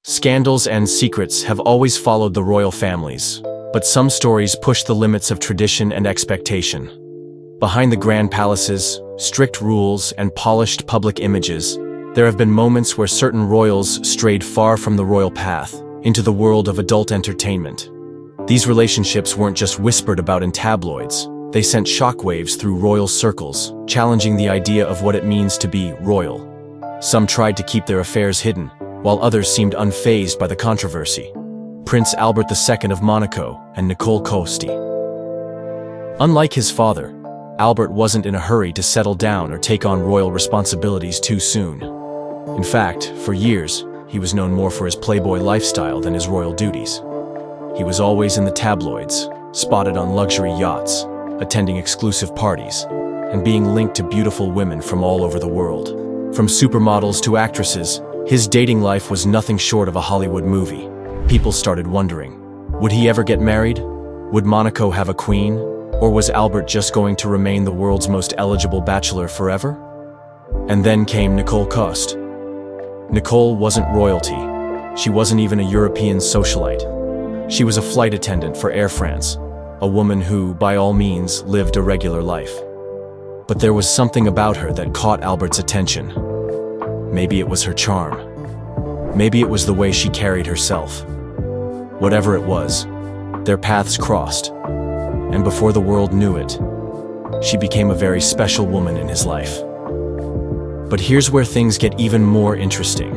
Scandals and secrets have always followed the royal families, but some stories push the limits of tradition and expectation. Behind the grand palaces, strict rules, and polished public images, there have been moments where certain royals strayed far from the royal path, into the world of adult entertainment. These relationships weren't just whispered about in tabloids, they sent shockwaves through royal circles, challenging the idea of what it means to be royal. Some tried to keep their affairs hidden, while others seemed unfazed by the controversy. Prince Albert II of Monaco and Nicole Costi. Unlike his father, Albert wasn't in a hurry to settle down or take on royal responsibilities too soon. In fact, for years, he was known more for his playboy lifestyle than his royal duties. He was always in the tabloids, spotted on luxury yachts, attending exclusive parties, and being linked to beautiful women from all over the world. From supermodels to actresses, his dating life was nothing short of a Hollywood movie. People started wondering, would he ever get married? Would Monaco have a queen? Or was Albert just going to remain the world's most eligible bachelor forever? And then came Nicole Costi. Nicole wasn't royalty. She wasn't even a European socialite. She was a flight attendant for Air France, a woman who, by all means, lived a regular life. But there was something about her that caught Albert's attention. Maybe it was her charm. Maybe it was the way she carried herself. Whatever it was, their paths crossed, and before the world knew it, she became a very special woman in his life. But here's where things get even more interesting.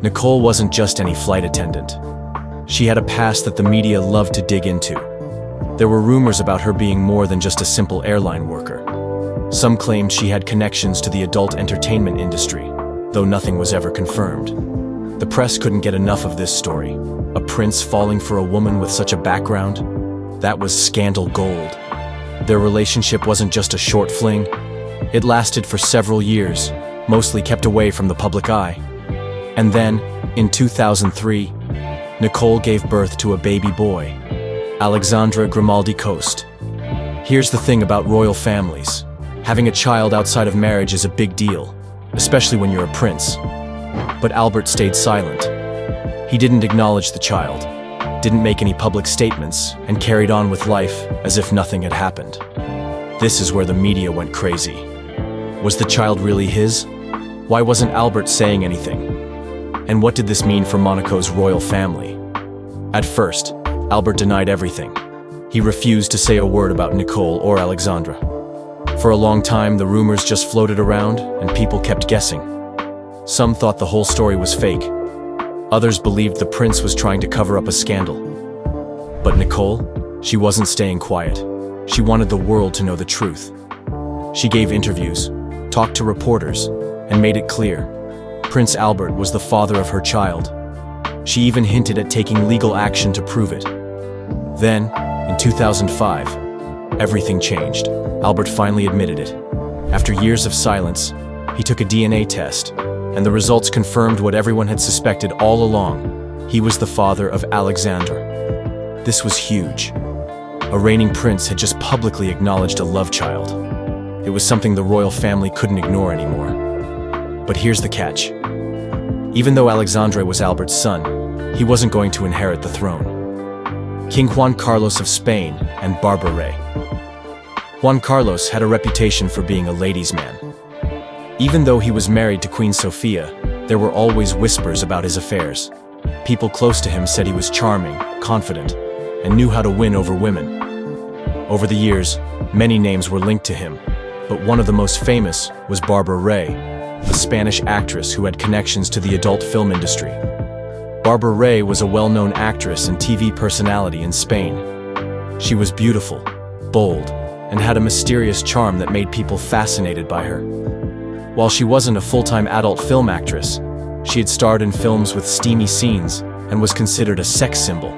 Nicole wasn't just any flight attendant. She had a past that the media loved to dig into. There were rumors about her being more than just a simple airline worker. Some claimed she had connections to the adult entertainment industry, though nothing was ever confirmed. The press couldn't get enough of this story. A prince falling for a woman with such a background? That was scandal gold. Their relationship wasn't just a short fling. It lasted for several years, mostly kept away from the public eye. And then, in 2003, Nicole gave birth to a baby boy, Alexandre Grimaldi Coste. Here's the thing about royal families. Having a child outside of marriage is a big deal, especially when you're a prince. But Albert stayed silent. He didn't acknowledge the child, didn't make any public statements, and carried on with life as if nothing had happened. This is where the media went crazy. Was the child really his? Why wasn't Albert saying anything? And what did this mean for Monaco's royal family? At first, Albert denied everything. He refused to say a word about Nicole or Alexandra. For a long time, the rumors just floated around, and people kept guessing. Some thought the whole story was fake. Others believed the prince was trying to cover up a scandal. But Nicole, she wasn't staying quiet. She wanted the world to know the truth. She gave interviews, talked to reporters, and made it clear. Prince Albert was the father of her child. She even hinted at taking legal action to prove it. Then, in 2005, everything changed. Albert finally admitted it. After years of silence, he took a DNA test, and the results confirmed what everyone had suspected all along. He was the father of Alexandra. This was huge. A reigning prince had just publicly acknowledged a love child. It was something the royal family couldn't ignore anymore. But here's the catch. Even though Alexandre was Albert's son, he wasn't going to inherit the throne. King Juan Carlos of Spain and Barbara Rey. Juan Carlos had a reputation for being a ladies' man. Even though he was married to Queen Sofia, there were always whispers about his affairs. People close to him said he was charming, confident, and knew how to win over women. Over the years, many names were linked to him, but one of the most famous was Barbara Rey, a Spanish actress who had connections to the adult film industry. Barbara Rey was a well-known actress and TV personality in Spain. She was beautiful, bold, and had a mysterious charm that made people fascinated by her. While she wasn't a full-time adult film actress, she had starred in films with steamy scenes and was considered a sex symbol.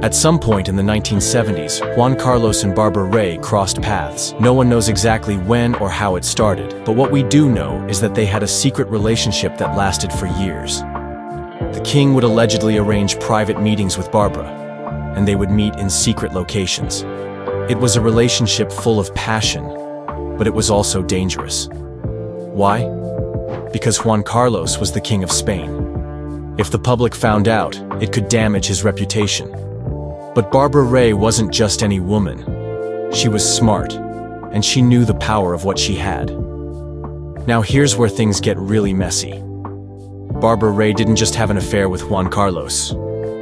At some point in the 1970s, Juan Carlos and Barbara Rey crossed paths. No one knows exactly when or how it started, but what we do know is that they had a secret relationship that lasted for years. The king would allegedly arrange private meetings with Barbara, and they would meet in secret locations. It was a relationship full of passion, but it was also dangerous. Why? Because Juan Carlos was the king of Spain. If the public found out, it could damage his reputation. But Barbara Ray wasn't just any woman. She was smart, and she knew the power of what she had. Now here's where things get really messy. Barbara Ray didn't just have an affair with Juan Carlos.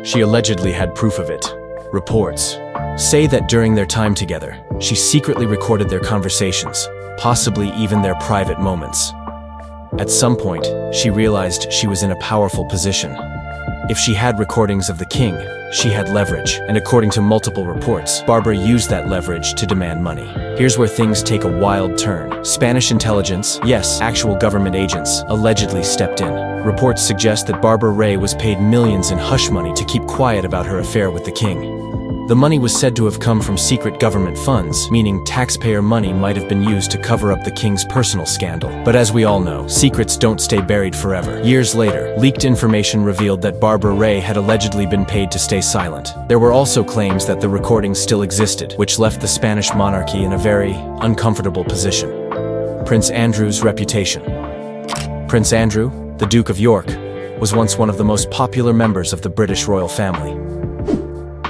She allegedly had proof of it. Reports say that during their time together, she secretly recorded their conversations, possibly even their private moments. At some point, she realized she was in a powerful position. If she had recordings of the king, she had leverage, and according to multiple reports, Barbara used that leverage to demand money. Here's where things take a wild turn. Spanish intelligence, yes, actual government agents, allegedly stepped in. Reports suggest that Barbara Ray was paid millions in hush money to keep quiet about her affair with the king. The money was said to have come from secret government funds, meaning taxpayer money might have been used to cover up the king's personal scandal. But as we all know, secrets don't stay buried forever. Years later, leaked information revealed that Barbara Ray had allegedly been paid to stay silent. There were also claims that the recordings still existed, which left the Spanish monarchy in a very uncomfortable position. Prince Andrew's reputation. Prince Andrew, the Duke of York, was once one of the most popular members of the British royal family.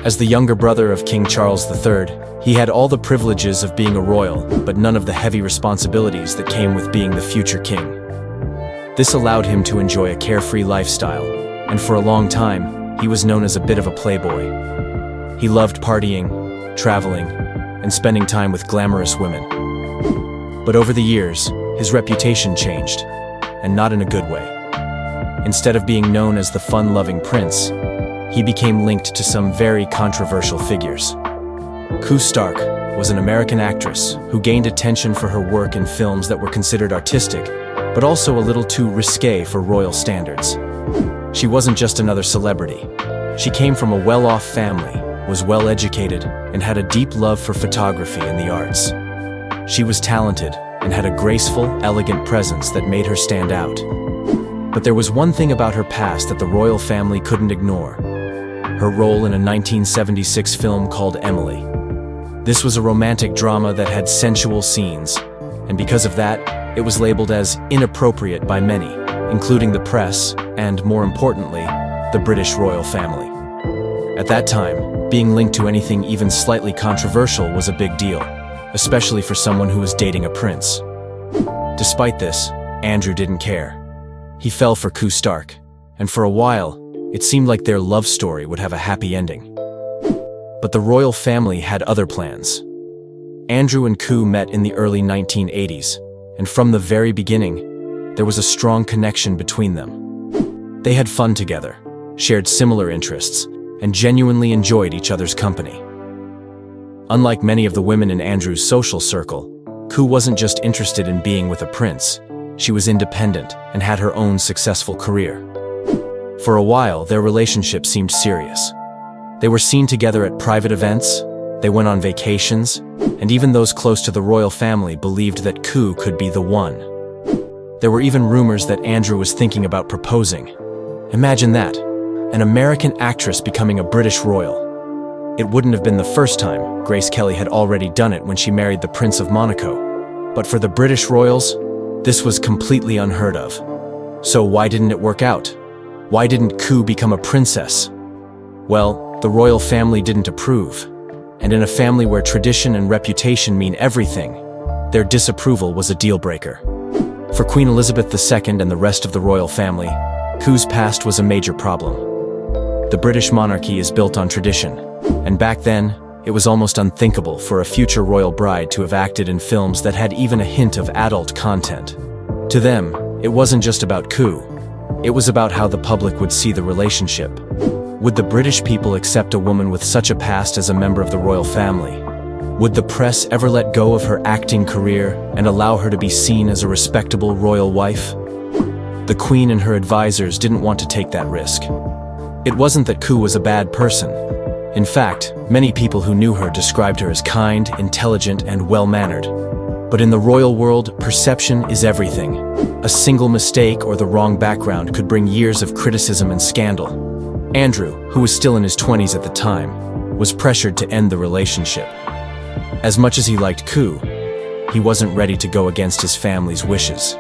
As the younger brother of King Charles III, he had all the privileges of being a royal, but none of the heavy responsibilities that came with being the future king. This allowed him to enjoy a carefree lifestyle, and for a long time, he was known as a bit of a playboy. He loved partying, traveling, and spending time with glamorous women. But over the years, his reputation changed, and not in a good way. Instead of being known as the fun-loving prince, he became linked to some very controversial figures. Koo Stark was an American actress who gained attention for her work in films that were considered artistic, but also a little too risque for royal standards. She wasn't just another celebrity. She came from a well-off family, was well-educated, and had a deep love for photography and the arts. She was talented and had a graceful, elegant presence that made her stand out. But there was one thing about her past that the royal family couldn't ignore: her role in a 1976 film called Emily. This was a romantic drama that had sensual scenes, and because of that, it was labeled as inappropriate by many, including the press and, more importantly, the British royal family. At that time, being linked to anything even slightly controversial was a big deal, especially for someone who was dating a prince. Despite this, Andrew didn't care. He fell for Koo Stark, and for a while, it seemed like their love story would have a happy ending. But the royal family had other plans. Andrew and Koo met in the early 1980s, and from the very beginning, there was a strong connection between them. They had fun together, shared similar interests, and genuinely enjoyed each other's company. Unlike many of the women in Andrew's social circle, Koo wasn't just interested in being with a prince. She was independent and had her own successful career. For a while, their relationship seemed serious. They were seen together at private events, they went on vacations, and even those close to the royal family believed that Koo could be the one. There were even rumors that Andrew was thinking about proposing. Imagine that, an American actress becoming a British royal. It wouldn't have been the first time. Grace Kelly had already done it when she married the Prince of Monaco. But for the British royals, this was completely unheard of. So why didn't it work out? Why didn't Koo become a princess? Well, the royal family didn't approve. And in a family where tradition and reputation mean everything, their disapproval was a deal-breaker. For Queen Elizabeth II and the rest of the royal family, Koo's past was a major problem. The British monarchy is built on tradition, and back then, it was almost unthinkable for a future royal bride to have acted in films that had even a hint of adult content. To them, it wasn't just about Koo. It was about how the public would see the relationship. Would the British people accept a woman with such a past as a member of the royal family? Would the press ever let go of her acting career and allow her to be seen as a respectable royal wife? The Queen and her advisors didn't want to take that risk. It wasn't that Koo was a bad person. In fact, many people who knew her described her as kind, intelligent, and well-mannered. But in the royal world, perception is everything. A single mistake or the wrong background could bring years of criticism and scandal. Andrew, who was still in his 20s at the time, was pressured to end the relationship. As much as he liked Koo, he wasn't ready to go against his family's wishes.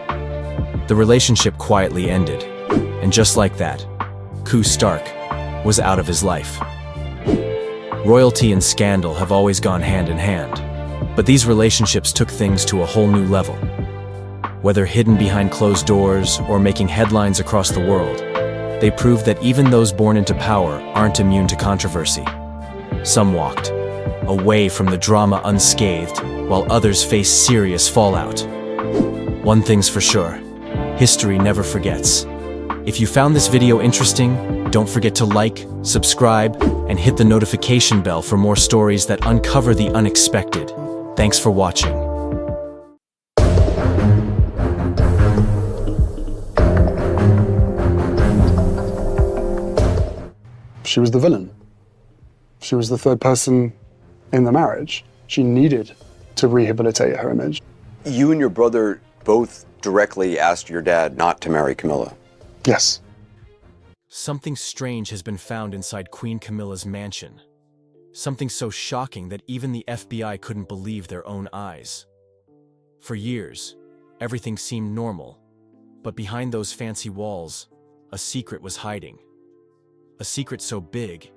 The relationship quietly ended, and just like that, Who Stark, was out of his life. Royalty and scandal have always gone hand in hand, but these relationships took things to a whole new level. Whether hidden behind closed doors or making headlines across the world, they proved that even those born into power aren't immune to controversy. Some walked away from the drama unscathed, while others faced serious fallout. One thing's for sure, history never forgets. If you found this video interesting, don't forget to like, subscribe, and hit the notification bell for more stories that uncover the unexpected. Thanks for watching. She was the villain. She was the third person in the marriage. She needed to rehabilitate her image. You and your brother both directly asked your dad not to marry Camilla. Yes. Something strange has been found inside Queen Camilla's mansion. Something so shocking that even the FBI couldn't believe their own eyes. For years, everything seemed normal, but behind those fancy walls, a secret was hiding. A secret so big,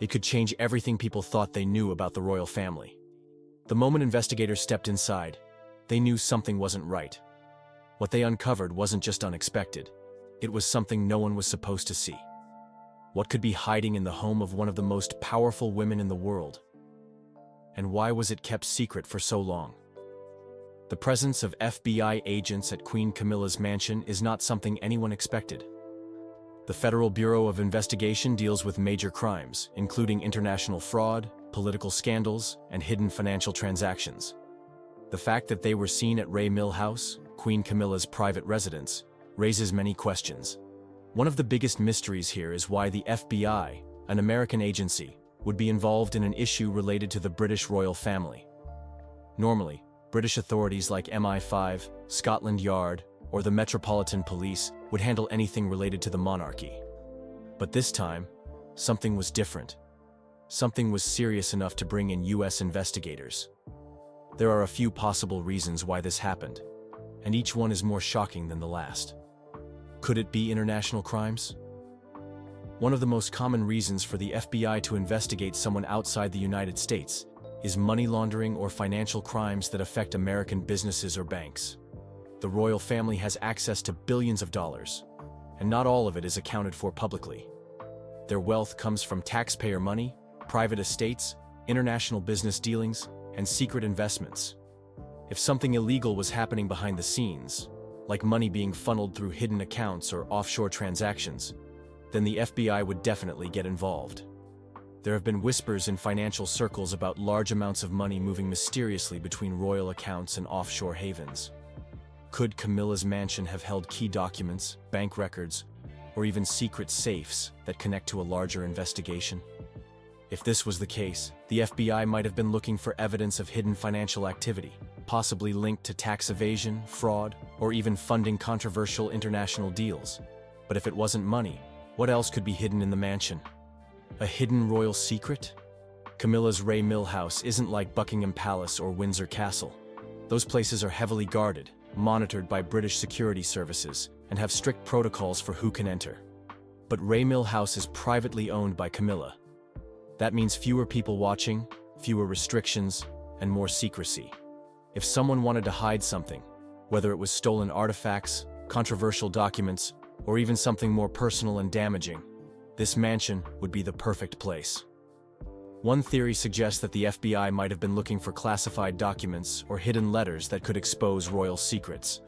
it could change everything people thought they knew about the royal family. The moment investigators stepped inside, they knew something wasn't right. What they uncovered wasn't just unexpected, it was something no one was supposed to see. What could be hiding in the home of one of the most powerful women in the world? And why was it kept secret for so long? The presence of FBI agents at Queen Camilla's mansion is not something anyone expected. The Federal Bureau of Investigation deals with major crimes, including international fraud, political scandals, and hidden financial transactions. The fact that they were seen at Ray Mill House, Queen Camilla's private residence, raises many questions. One of the biggest mysteries here is why the FBI, an American agency, would be involved in an issue related to the British royal family. Normally, British authorities like MI5, Scotland Yard, or the Metropolitan Police would handle anything related to the monarchy. But this time, something was different. Something was serious enough to bring in US investigators. There are a few possible reasons why this happened, and each one is more shocking than the last. Could it be international crimes? One of the most common reasons for the FBI to investigate someone outside the United States is money laundering or financial crimes that affect American businesses or banks. The royal family has access to billions of dollars, and not all of it is accounted for publicly. Their wealth comes from taxpayer money, private estates, international business dealings, and secret investments. If something illegal was happening behind the scenes, like money being funneled through hidden accounts or offshore transactions, then the FBI would definitely get involved. There have been whispers in financial circles about large amounts of money moving mysteriously between royal accounts and offshore havens. Could Camilla's mansion have held key documents, bank records, or even secret safes that connect to a larger investigation? If this was the case, the FBI might have been looking for evidence of hidden financial activity, possibly linked to tax evasion, fraud, or even funding controversial international deals. But if it wasn't money, what else could be hidden in the mansion? A hidden royal secret? Camilla's Ray Mill House isn't like Buckingham Palace or Windsor Castle. Those places are heavily guarded, monitored by British security services, and have strict protocols for who can enter. But Ray Mill House is privately owned by Camilla. That means fewer people watching, fewer restrictions, and more secrecy. If someone wanted to hide something, whether it was stolen artifacts, controversial documents, or even something more personal and damaging, this mansion would be the perfect place. One theory suggests that the FBI might have been looking for classified documents or hidden letters that could expose royal secrets.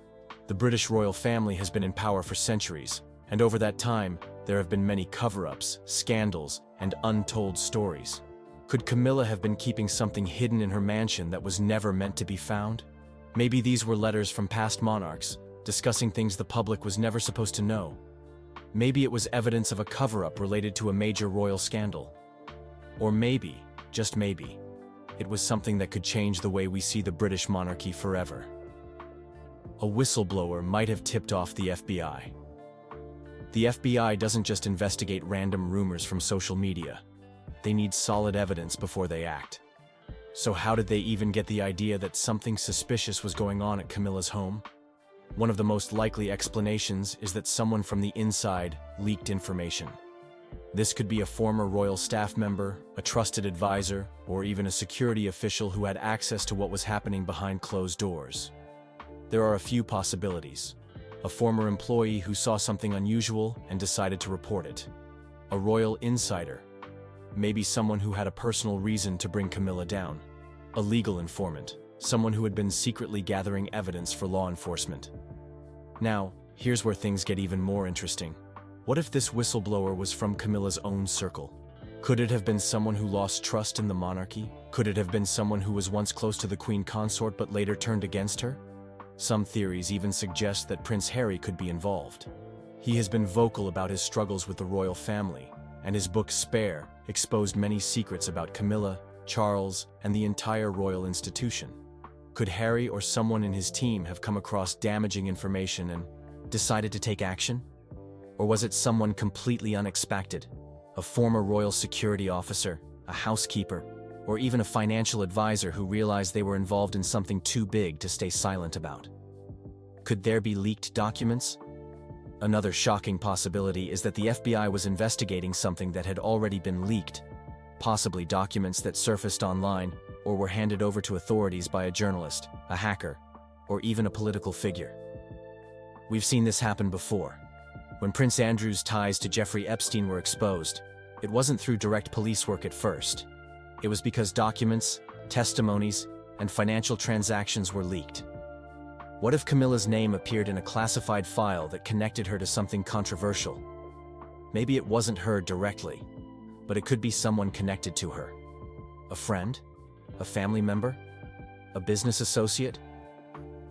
The British royal family has been in power for centuries, and over that time, there have been many cover-ups, scandals, and untold stories. Could Camilla have been keeping something hidden in her mansion that was never meant to be found? Maybe these were letters from past monarchs, discussing things the public was never supposed to know. Maybe it was evidence of a cover-up related to a major royal scandal. Or maybe, just maybe, it was something that could change the way we see the British monarchy forever. A whistleblower might have tipped off the FBI. The FBI doesn't just investigate random rumors from social media. They need solid evidence before they act. So how did they even get the idea that something suspicious was going on at Camilla's home? One of the most likely explanations is that someone from the inside leaked information. This could be a former royal staff member, a trusted advisor, or even a security official who had access to what was happening behind closed doors. There are a few possibilities. A former employee who saw something unusual and decided to report it. A royal insider. Maybe someone who had a personal reason to bring Camilla down. A legal informant. Someone who had been secretly gathering evidence for law enforcement. Now, here's where things get even more interesting. What if this whistleblower was from Camilla's own circle? Could it have been someone who lost trust in the monarchy? Could it have been someone who was once close to the Queen Consort but later turned against her? Some theories even suggest that Prince Harry could be involved. He has been vocal about his struggles with the royal family, and his book Spare exposed many secrets about Camilla, Charles, and the entire royal institution. Could Harry or someone in his team have come across damaging information and decided to take action? Or was it someone completely unexpected? A former royal security officer, a housekeeper, or even a financial advisor who realized they were involved in something too big to stay silent about? Could there be leaked documents? Another shocking possibility is that the FBI was investigating something that had already been leaked, possibly documents that surfaced online or were handed over to authorities by a journalist, a hacker, or even a political figure. We've seen this happen before. When Prince Andrew's ties to Jeffrey Epstein were exposed, it wasn't through direct police work at first. It was because documents, testimonies, and financial transactions were leaked. What if Camilla's name appeared in a classified file that connected her to something controversial? Maybe it wasn't her directly, but it could be someone connected to her. A friend? A family member? A business associate?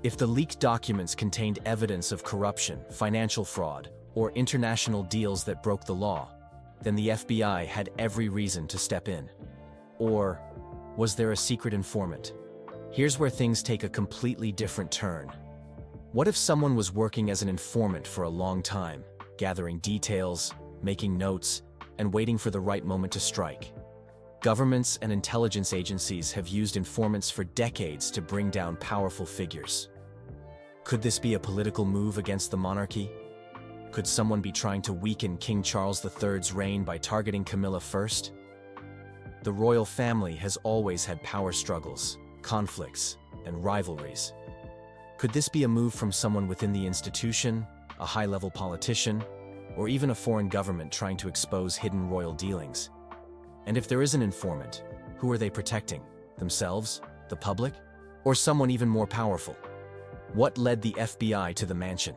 If the leaked documents contained evidence of corruption, financial fraud, or international deals that broke the law, then the FBI had every reason to step in. Or was there a secret informant? Here's where things take a completely different turn. What if someone was working as an informant for a long time, gathering details, making notes, and waiting for the right moment to strike? Governments and intelligence agencies have used informants for decades to bring down powerful figures. Could this be a political move against the monarchy? Could someone be trying to weaken King Charles III's reign by targeting Camilla first? The royal family has always had power struggles, conflicts, and rivalries. Could this be a move from someone within the institution, a high-level politician, or even a foreign government trying to expose hidden royal dealings? And if there is an informant, who are they protecting? Themselves? The public? Or someone even more powerful? What led the FBI to the mansion?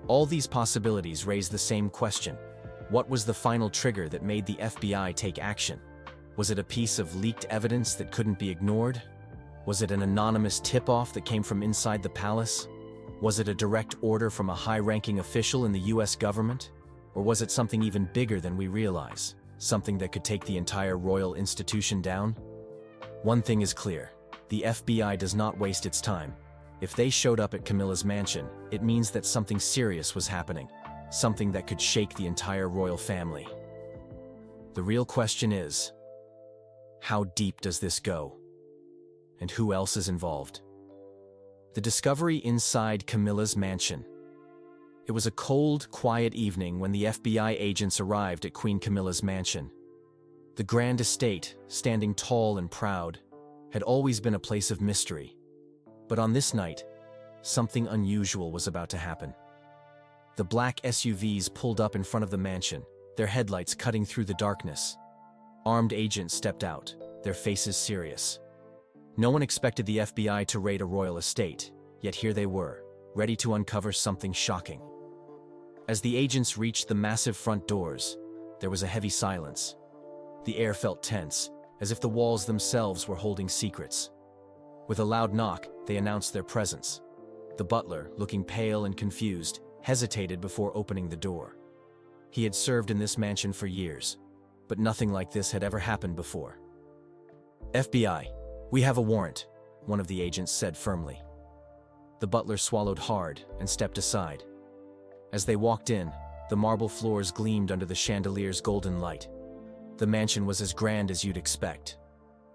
All these possibilities raise the same question. What was the final trigger that made the FBI take action? Was it a piece of leaked evidence that couldn't be ignored? Was it an anonymous tip-off that came from inside the palace? Was it a direct order from a high-ranking official in the US government? Or was it something even bigger than we realize? Something that could take the entire royal institution down? One thing is clear. The FBI does not waste its time. If they showed up at Camilla's mansion, it means that something serious was happening. Something that could shake the entire royal family. The real question is, how deep does this go? And who else is involved? The discovery inside Camilla's mansion. It was a cold, quiet evening when the FBI agents arrived at Queen Camilla's mansion. The grand estate, standing tall and proud, had always been a place of mystery. But on this night, something unusual was about to happen. The black SUVs pulled up in front of the mansion, their headlights cutting through the darkness. Armed agents stepped out, their faces serious. No one expected the FBI to raid a royal estate, yet here they were, ready to uncover something shocking. As the agents reached the massive front doors, there was a heavy silence. The air felt tense, as if the walls themselves were holding secrets. With a loud knock, they announced their presence. The butler, looking pale and confused, hesitated before opening the door. He had served in this mansion for years, but nothing like this had ever happened before. FBI, we have a warrant, one of the agents said firmly. The butler swallowed hard and stepped aside. As they walked in, the marble floors gleamed under the chandelier's golden light. The mansion was as grand as you'd expect,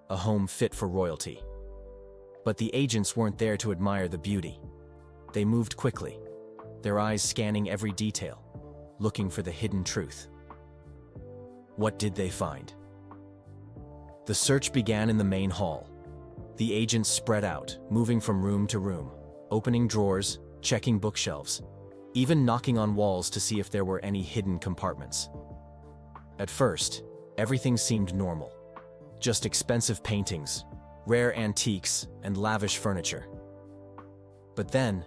a home fit for royalty. But the agents weren't there to admire the beauty. They moved quickly, their eyes scanning every detail, looking for the hidden truth. What did they find? The search began in the main hall. The agents spread out, moving from room to room, opening drawers, checking bookshelves, even knocking on walls to see if there were any hidden compartments. At first, everything seemed normal. Just expensive paintings, rare antiques, and lavish furniture. But then,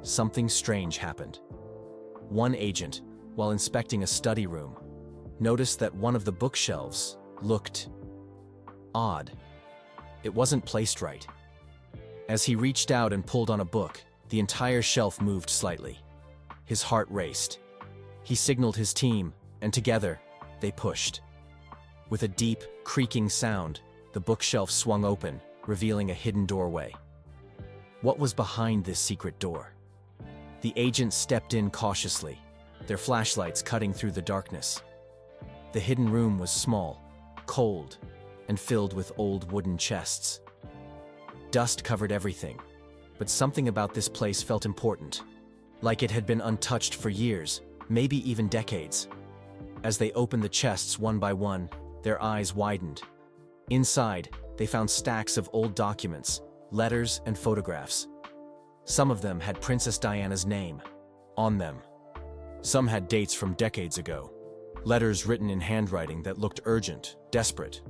something strange happened. One agent, while inspecting a study room, noticed that one of the bookshelves looked odd. It wasn't placed right. As he reached out and pulled on a book, the entire shelf moved slightly. His heart raced. He signaled his team, and together, they pushed. With a deep, creaking sound, the bookshelf swung open, revealing a hidden doorway. What was behind this secret door? The agents stepped in cautiously, their flashlights cutting through the darkness. The hidden room was small, cold, and filled with old wooden chests. Dust covered everything, but something about this place felt important, like it had been untouched for years, maybe even decades. As they opened the chests one by one, their eyes widened. Inside, they found stacks of old documents, letters, and photographs. Some of them had Princess Diana's name on them. Some had dates from decades ago, letters written in handwriting that looked urgent, desperate.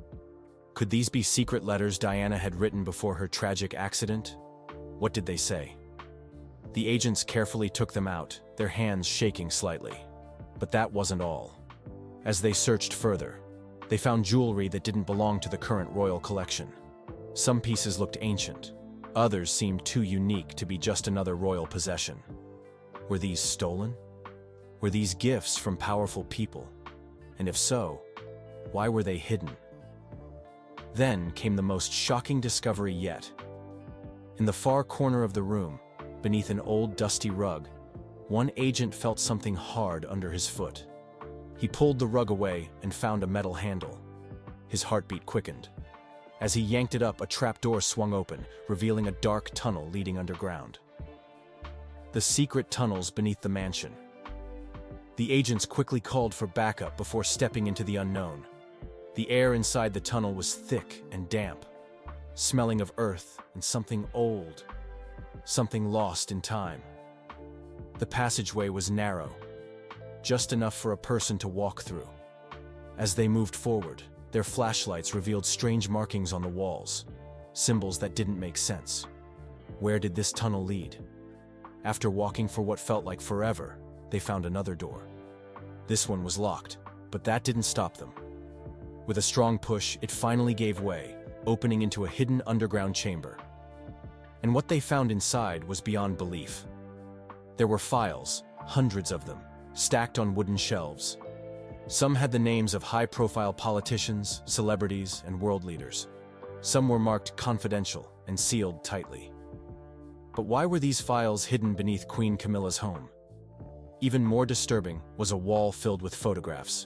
Could these be secret letters Diana had written before her tragic accident? What did they say? The agents carefully took them out, their hands shaking slightly. But that wasn't all. As they searched further, they found jewelry that didn't belong to the current royal collection. Some pieces looked ancient. Others seemed too unique to be just another royal possession. Were these stolen? Were these gifts from powerful people? And if so, why were they hidden? Then came the most shocking discovery yet. In the far corner of the room, beneath an old dusty rug, one agent felt something hard under his foot. He pulled the rug away and found a metal handle. His heartbeat quickened. As he yanked it up, a trapdoor swung open, revealing a dark tunnel leading underground. The secret tunnels beneath the mansion. The agents quickly called for backup before stepping into the unknown. The air inside the tunnel was thick and damp, smelling of earth and something old, something lost in time. The passageway was narrow, just enough for a person to walk through. As they moved forward, their flashlights revealed strange markings on the walls, symbols that didn't make sense. Where did this tunnel lead? After walking for what felt like forever, they found another door. This one was locked, but that didn't stop them. With a strong push, it finally gave way, opening into a hidden underground chamber. And what they found inside was beyond belief. There were files, hundreds of them, stacked on wooden shelves. Some had the names of high-profile politicians, celebrities, and world leaders. Some were marked confidential and sealed tightly. But why were these files hidden beneath Queen Camilla's home? Even more disturbing was a wall filled with photographs.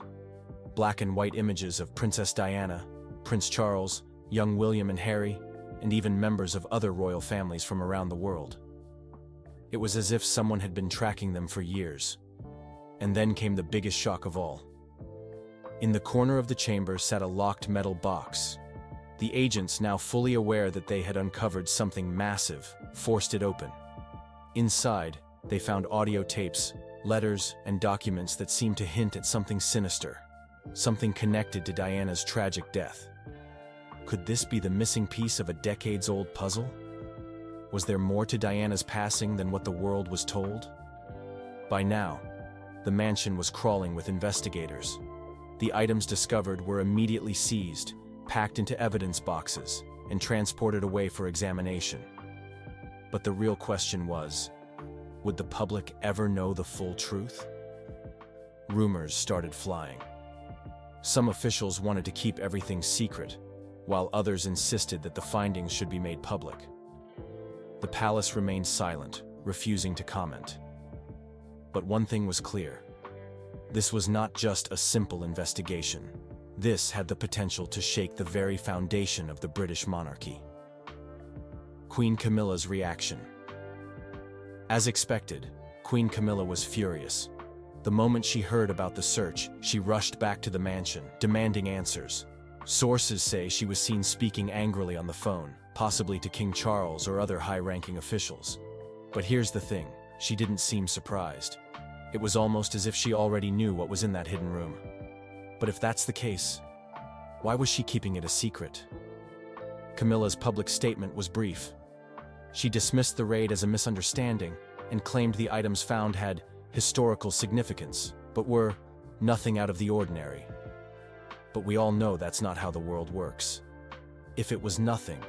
Black and white images of Princess Diana, Prince Charles, young William and Harry, and even members of other royal families from around the world. It was as if someone had been tracking them for years. And then came the biggest shock of all. In the corner of the chamber sat a locked metal box. The agents, now fully aware that they had uncovered something massive, forced it open. Inside, they found audio tapes, letters, and documents that seemed to hint at something sinister, something connected to Diana's tragic death. Could this be the missing piece of a decades-old puzzle? Was there more to Diana's passing than what the world was told? By now, the mansion was crawling with investigators. The items discovered were immediately seized, packed into evidence boxes, and transported away for examination. But the real question was, would the public ever know the full truth? Rumors started flying. Some officials wanted to keep everything secret, while others insisted that the findings should be made public. The palace remained silent, refusing to comment. But one thing was clear. This was not just a simple investigation. This had the potential to shake the very foundation of the British monarchy. Queen Camilla's reaction. As expected, Queen Camilla was furious. The moment she heard about the search, she rushed back to the mansion, demanding answers. Sources say she was seen speaking angrily on the phone, possibly to King Charles or other high-ranking officials. But here's the thing, she didn't seem surprised. It was almost as if she already knew what was in that hidden room. But if that's the case, why was she keeping it a secret? Camilla's public statement was brief. She dismissed the raid as a misunderstanding and claimed the items found had historical significance, but were nothing out of the ordinary. But we all know that's not how the world works. If it was nothing,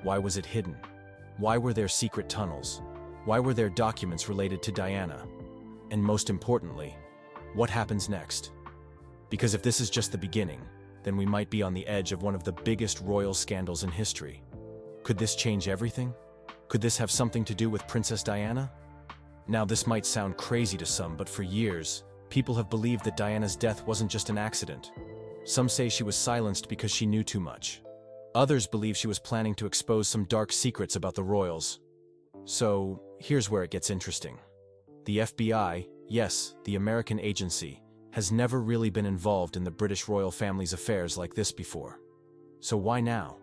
why was it hidden? Why were there secret tunnels? Why were there documents related to Diana? And most importantly, what happens next? Because if this is just the beginning, then we might be on the edge of one of the biggest royal scandals in history. Could this change everything? Could this have something to do with Princess Diana? Now, this might sound crazy to some, but for years, people have believed that Diana's death wasn't just an accident. Some say she was silenced because she knew too much. Others believe she was planning to expose some dark secrets about the royals. So, here's where it gets interesting. The FBI, yes, the American agency, has never really been involved in the British royal family's affairs like this before. So why now?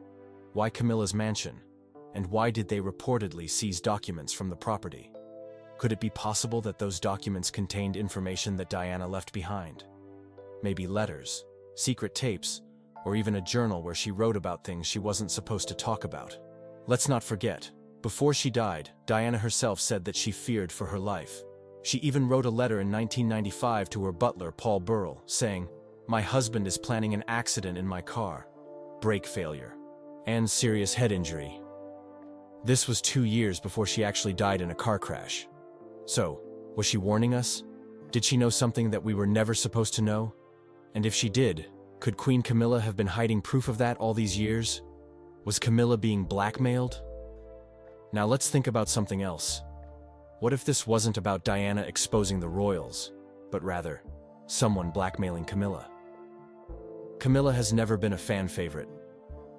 Why Camilla's mansion? And why did they reportedly seize documents from the property? Could it be possible that those documents contained information that Diana left behind? Maybe letters, secret tapes, or even a journal where she wrote about things she wasn't supposed to talk about. Let's not forget, before she died, Diana herself said that she feared for her life. She even wrote a letter in 1995 to her butler, Paul Burrell, saying, "My husband is planning an accident in my car, brake failure, and serious head injury." This was 2 years before she actually died in a car crash. So, was she warning us? Did she know something that we were never supposed to know? And if she did, could Queen Camilla have been hiding proof of that all these years? Was Camilla being blackmailed? Now let's think about something else. What if this wasn't about Diana exposing the royals, but rather, someone blackmailing Camilla? Camilla has never been a fan favorite.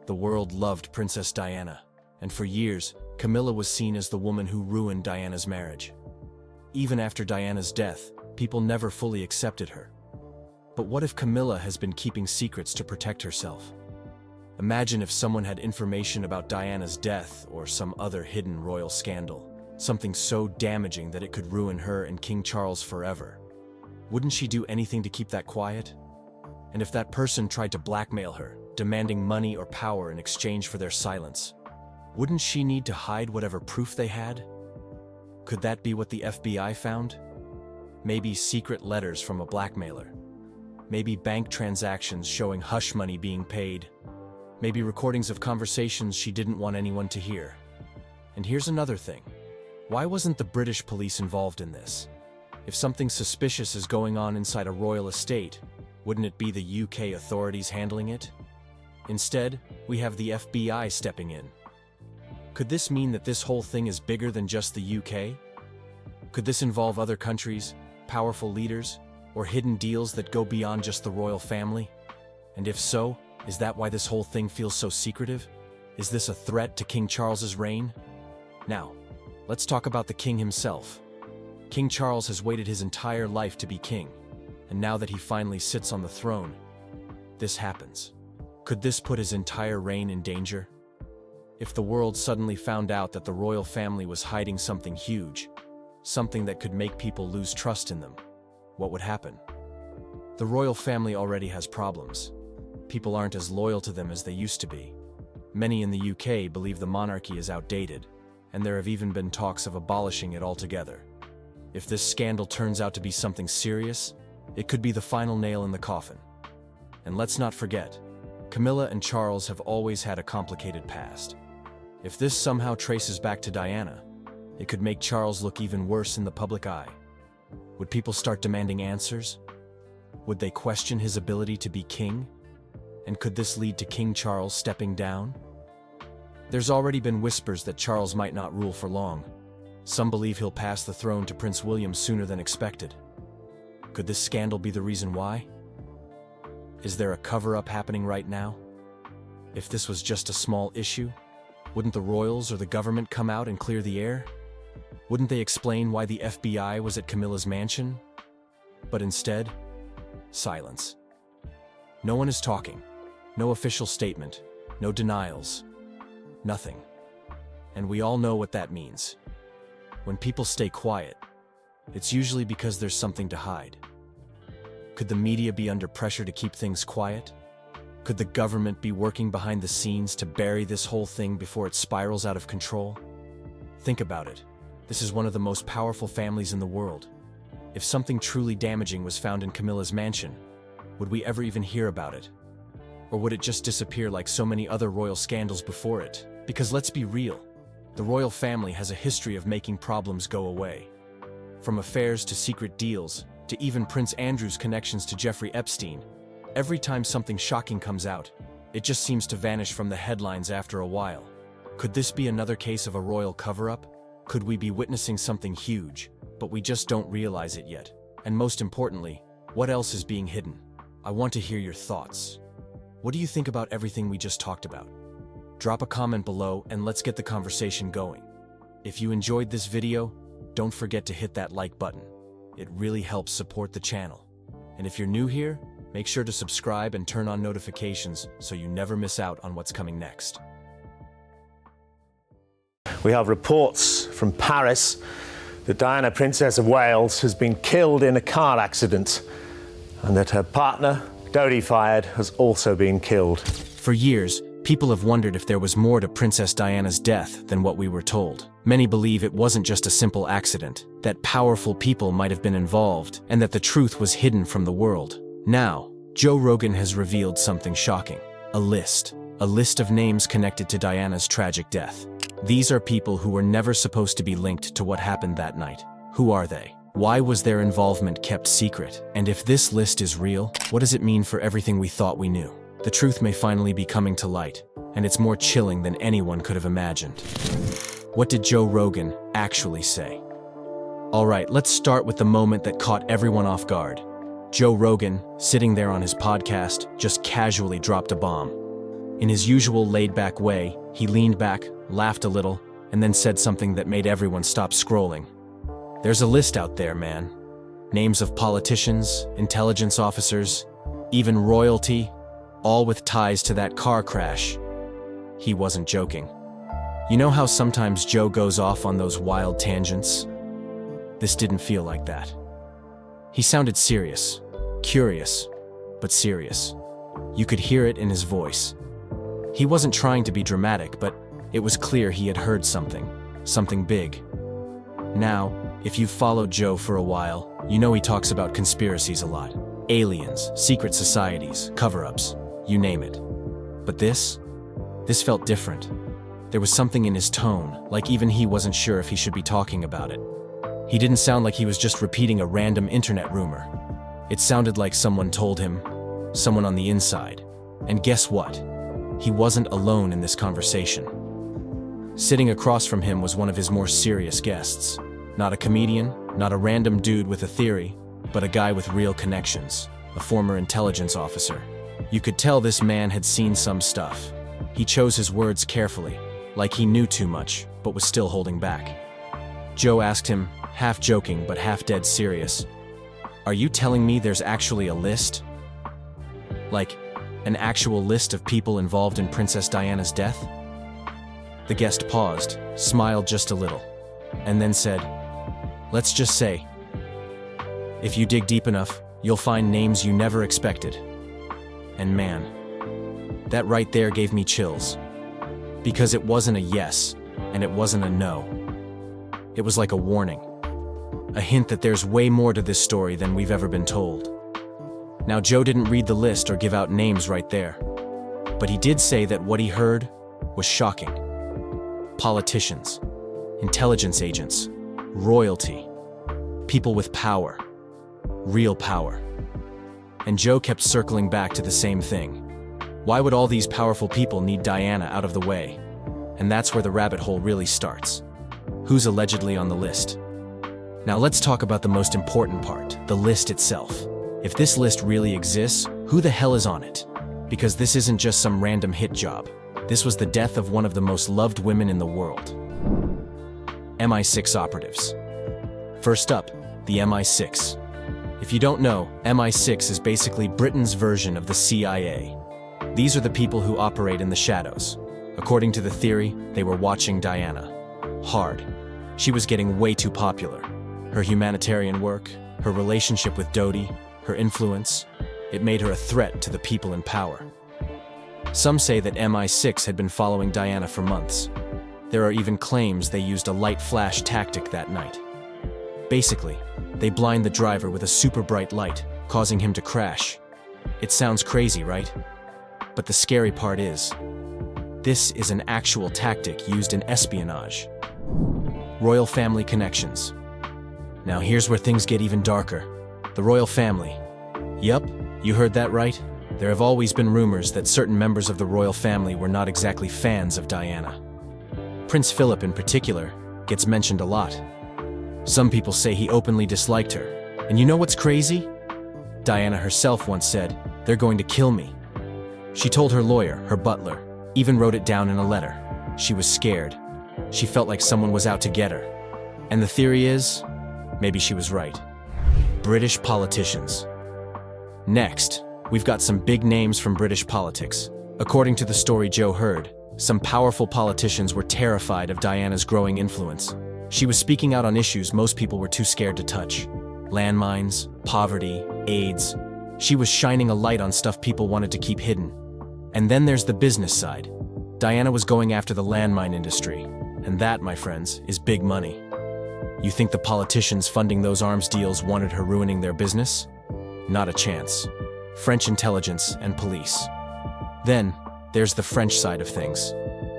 The world loved Princess Diana, and for years, Camilla was seen as the woman who ruined Diana's marriage. Even after Diana's death, people never fully accepted her. But what if Camilla has been keeping secrets to protect herself? Imagine if someone had information about Diana's death or some other hidden royal scandal, something so damaging that it could ruin her and King Charles forever. Wouldn't she do anything to keep that quiet? And if that person tried to blackmail her, demanding money or power in exchange for their silence, wouldn't she need to hide whatever proof they had? Could that be what the FBI found? Maybe secret letters from a blackmailer. Maybe bank transactions showing hush money being paid. Maybe recordings of conversations she didn't want anyone to hear. And here's another thing. Why wasn't the British police involved in this? If something suspicious is going on inside a royal estate, wouldn't it be the UK authorities handling it? Instead, we have the FBI stepping in. Could this mean that this whole thing is bigger than just the UK? Could this involve other countries, powerful leaders, or hidden deals that go beyond just the royal family? And if so, is that why this whole thing feels so secretive? Is this a threat to King Charles's reign? Now, let's talk about the king himself. King Charles has waited his entire life to be king, and now that he finally sits on the throne, this happens. Could this put his entire reign in danger? If the world suddenly found out that the royal family was hiding something huge, something that could make people lose trust in them, what would happen? The royal family already has problems. People aren't as loyal to them as they used to be. Many in the UK believe the monarchy is outdated, and there have even been talks of abolishing it altogether. If this scandal turns out to be something serious, it could be the final nail in the coffin. And let's not forget, Camilla and Charles have always had a complicated past. If this somehow traces back to Diana, it could make Charles look even worse in the public eye. Would people start demanding answers? Would they question his ability to be king? And could this lead to King Charles stepping down? There's already been whispers that Charles might not rule for long. Some believe he'll pass the throne to Prince William sooner than expected. Could this scandal be the reason why? Is there a cover-up happening right now? If this was just a small issue, wouldn't the royals or the government come out and clear the air? Wouldn't they explain why the FBI was at Camilla's mansion? But instead, silence. No one is talking. No official statement. No denials. Nothing. And we all know what that means. When people stay quiet, it's usually because there's something to hide. Could the media be under pressure to keep things quiet? Could the government be working behind the scenes to bury this whole thing before it spirals out of control? Think about it. This is one of the most powerful families in the world. If something truly damaging was found in Camilla's mansion, would we ever even hear about it? Or would it just disappear like so many other royal scandals before it? Because let's be real, the royal family has a history of making problems go away. From affairs to secret deals, to even Prince Andrew's connections to Jeffrey Epstein, every time something shocking comes out, it just seems to vanish from the headlines after a while. Could this be another case of a royal cover-up? Could we be witnessing something huge, but we just don't realize it yet? And most importantly, what else is being hidden? I want to hear your thoughts. What do you think about everything we just talked about? Drop a comment below and let's get the conversation going. If you enjoyed this video, don't forget to hit that like button. It really helps support the channel. And if you're new here, make sure to subscribe and turn on notifications so you never miss out on what's coming next. We have reports from Paris that Diana, Princess of Wales, has been killed in a car accident and that her partner, Dodi Fayed, has also been killed. For years, people have wondered if there was more to Princess Diana's death than what we were told. Many believe it wasn't just a simple accident, that powerful people might have been involved, and that the truth was hidden from the world. Now, Joe Rogan has revealed something shocking. A list of names connected to Diana's tragic death. These are people who were never supposed to be linked to what happened that night. Who are they? Why was their involvement kept secret? And if this list is real, what does it mean for everything we thought we knew? The truth may finally be coming to light, and it's more chilling than anyone could have imagined. What did Joe Rogan actually say? Alright, let's start with the moment that caught everyone off guard. Joe Rogan, sitting there on his podcast, just casually dropped a bomb. In his usual laid-back way, he leaned back, laughed a little, and then said something that made everyone stop scrolling. There's a list out there, man. Names of politicians, intelligence officers, even royalty, all with ties to that car crash. He wasn't joking. You know how sometimes Joe goes off on those wild tangents? This didn't feel like that. He sounded serious, curious, but serious. You could hear it in his voice. He wasn't trying to be dramatic, but it was clear he had heard something big. Now, if you've followed Joe for a while, you know he talks about conspiracies a lot. Aliens, secret societies, cover-ups, you name it. But this felt different. There was something in his tone, like even he wasn't sure if he should be talking about it. He didn't sound like he was just repeating a random internet rumor. It sounded like someone told him, someone on the inside. And guess what? He wasn't alone in this conversation. Sitting across from him was one of his more serious guests. Not a comedian, not a random dude with a theory, but a guy with real connections, a former intelligence officer. You could tell this man had seen some stuff. He chose his words carefully, like he knew too much, but was still holding back. Joe asked him, half joking but half dead serious, "Are you telling me there's actually a list? Like, an actual list of people involved in Princess Diana's death?" The guest paused, smiled just a little, and then said, "Let's just say, if you dig deep enough, you'll find names you never expected." And man, that right there gave me chills. Because it wasn't a yes, and it wasn't a no. It was like a warning. A hint that there's way more to this story than we've ever been told. Now, Joe didn't read the list or give out names right there, but he did say that what he heard was shocking. Politicians, intelligence agents, royalty, people with power, real power. And Joe kept circling back to the same thing. Why would all these powerful people need Diana out of the way? And that's where the rabbit hole really starts. Who's allegedly on the list? Now let's talk about the most important part, the list itself. If this list really exists, who the hell is on it? Because this isn't just some random hit job. This was the death of one of the most loved women in the world. MI6 operatives. First up, the MI6. If you don't know, MI6 is basically Britain's version of the CIA. These are the people who operate in the shadows. According to the theory, they were watching Diana. Hard. She was getting way too popular. Her humanitarian work, her relationship with Dodi, her influence, it made her a threat to the people in power. Some say that MI6 had been following Diana for months. There are even claims they used a light flash tactic that night. Basically, they blind the driver with a super bright light, causing him to crash. It sounds crazy, right? But the scary part is, this is an actual tactic used in espionage. Royal family connections. Now here's where things get even darker. The royal family. Yup, you heard that right. There have always been rumors that certain members of the royal family were not exactly fans of Diana. Prince Philip in particular gets mentioned a lot. Some people say he openly disliked her. And you know what's crazy? Diana herself once said, "They're going to kill me." She told her lawyer, her butler, even wrote it down in a letter. She was scared. She felt like someone was out to get her. And the theory is, maybe she was right. British politicians. Next, we've got some big names from British politics. According to the story Joe heard, some powerful politicians were terrified of Diana's growing influence. She was speaking out on issues most people were too scared to touch. Landmines, poverty, AIDS. She was shining a light on stuff people wanted to keep hidden. And then there's the business side. Diana was going after the landmine industry. And that, my friends, is big money. You think the politicians funding those arms deals wanted her ruining their business? Not a chance. French intelligence and police. Then, there's the French side of things.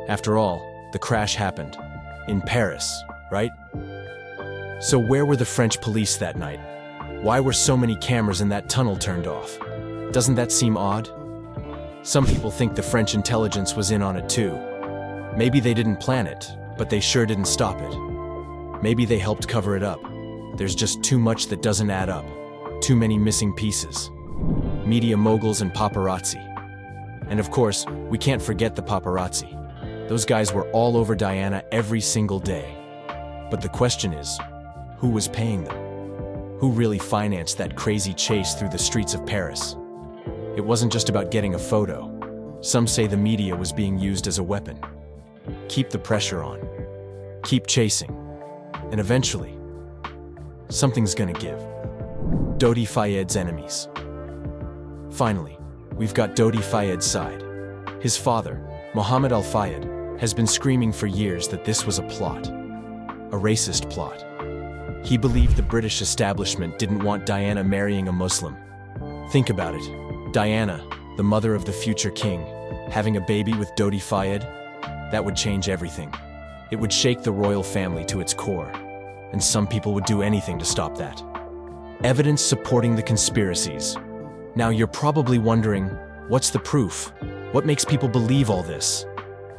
After all, the crash happened. In Paris, right? So where were the French police that night? Why were so many cameras in that tunnel turned off? Doesn't that seem odd? Some people think the French intelligence was in on it too. Maybe they didn't plan it, but they sure didn't stop it. Maybe they helped cover it up. There's just too much that doesn't add up. Too many missing pieces. Media moguls and paparazzi. And of course, we can't forget the paparazzi. Those guys were all over Diana every single day. But the question is, who was paying them? Who really financed that crazy chase through the streets of Paris? It wasn't just about getting a photo. Some say the media was being used as a weapon. Keep the pressure on. Keep chasing. And eventually, something's gonna give. Dodi Fayed's enemies. Finally, we've got Dodi Fayed's side. His father, Mohammed Al-Fayed, has been screaming for years that this was a plot. A racist plot. He believed the British establishment didn't want Diana marrying a Muslim. Think about it. Diana, the mother of the future king, having a baby with Dodi Fayed, that would change everything. It would shake the royal family to its core. And some people would do anything to stop that. Evidence supporting the conspiracies. Now you're probably wondering, what's the proof? What makes people believe all this?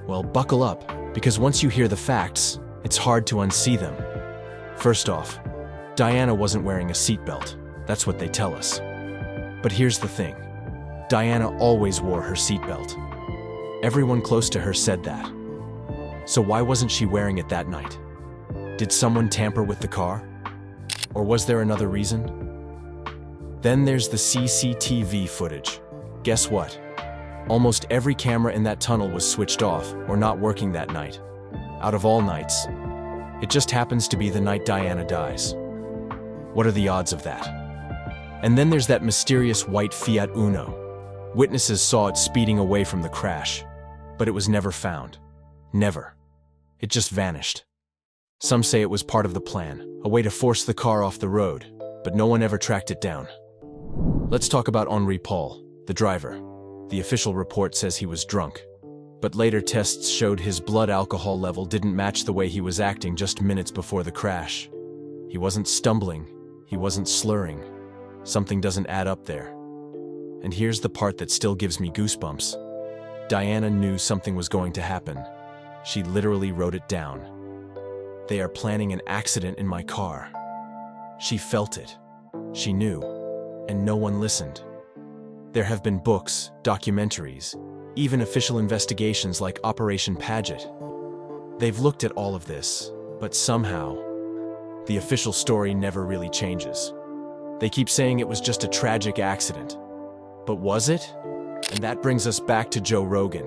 Well, buckle up, because once you hear the facts, it's hard to unsee them. First off, Diana wasn't wearing a seatbelt. That's what they tell us. But here's the thing. Diana always wore her seatbelt. Everyone close to her said that. So why wasn't she wearing it that night? Did someone tamper with the car? Or was there another reason? Then there's the CCTV footage. Guess what? Almost every camera in that tunnel was switched off or not working that night. Out of all nights. It just happens to be the night Diana dies. What are the odds of that? And then there's that mysterious white Fiat Uno. Witnesses saw it speeding away from the crash, but it was never found. Never. It just vanished. Some say it was part of the plan, a way to force the car off the road, but no one ever tracked it down. Let's talk about Henri Paul, the driver. The official report says he was drunk, but later tests showed his blood alcohol level didn't match the way he was acting just minutes before the crash. He wasn't stumbling, he wasn't slurring. Something doesn't add up there. And here's the part that still gives me goosebumps. Diana knew something was going to happen. She literally wrote it down. They are planning an accident in my car. She felt it. She knew. And no one listened. There have been books, documentaries, even official investigations like Operation Paget. They've looked at all of this, but somehow, the official story never really changes. They keep saying it was just a tragic accident. But was it? And that brings us back to Joe Rogan.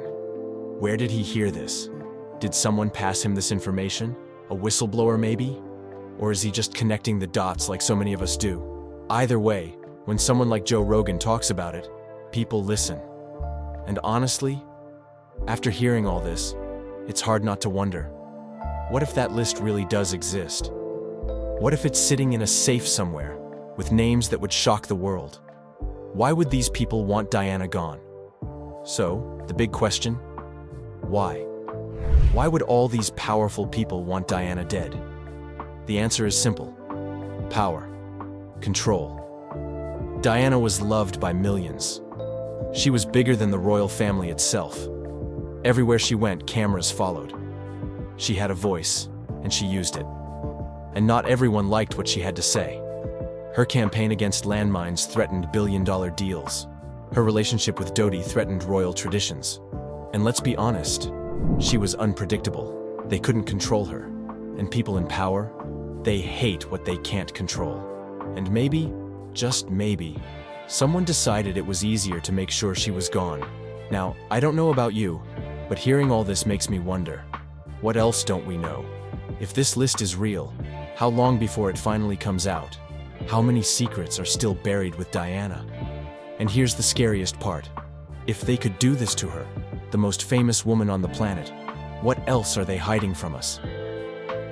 Where did he hear this? Did someone pass him this information? A whistleblower maybe? Or is he just connecting the dots like so many of us do? Either way, when someone like Joe Rogan talks about it, people listen. And honestly, after hearing all this, it's hard not to wonder, what if that list really does exist? What if it's sitting in a safe somewhere, with names that would shock the world? Why would these people want Diana gone? So, the big question, why? Why would all these powerful people want Diana dead? The answer is simple. Power. Control. Diana was loved by millions. She was bigger than the royal family itself. Everywhere she went, cameras followed. She had a voice, and she used it. And not everyone liked what she had to say. Her campaign against landmines threatened billion-dollar deals. Her relationship with Dodi threatened royal traditions. And let's be honest, she was unpredictable. They couldn't control her. And people in power, they hate what they can't control. And maybe, just maybe, someone decided it was easier to make sure she was gone. Now, I don't know about you, but hearing all this makes me wonder, what else don't we know? If this list is real, how long before it finally comes out? How many secrets are still buried with Diana? And here's the scariest part. If they could do this to her, the most famous woman on the planet, what else are they hiding from us?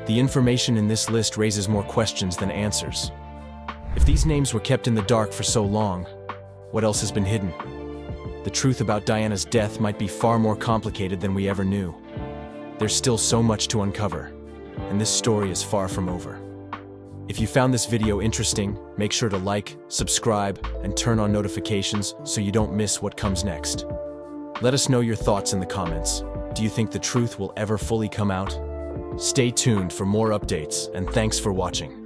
The information in this list raises more questions than answers. If these names were kept in the dark for so long, what else has been hidden? The truth about Diana's death might be far more complicated than we ever knew. There's still so much to uncover, and this story is far from over. If you found this video interesting, make sure to like, subscribe, and turn on notifications so you don't miss what comes next. Let us know your thoughts in the comments. Do you think the truth will ever fully come out? Stay tuned for more updates, and thanks for watching.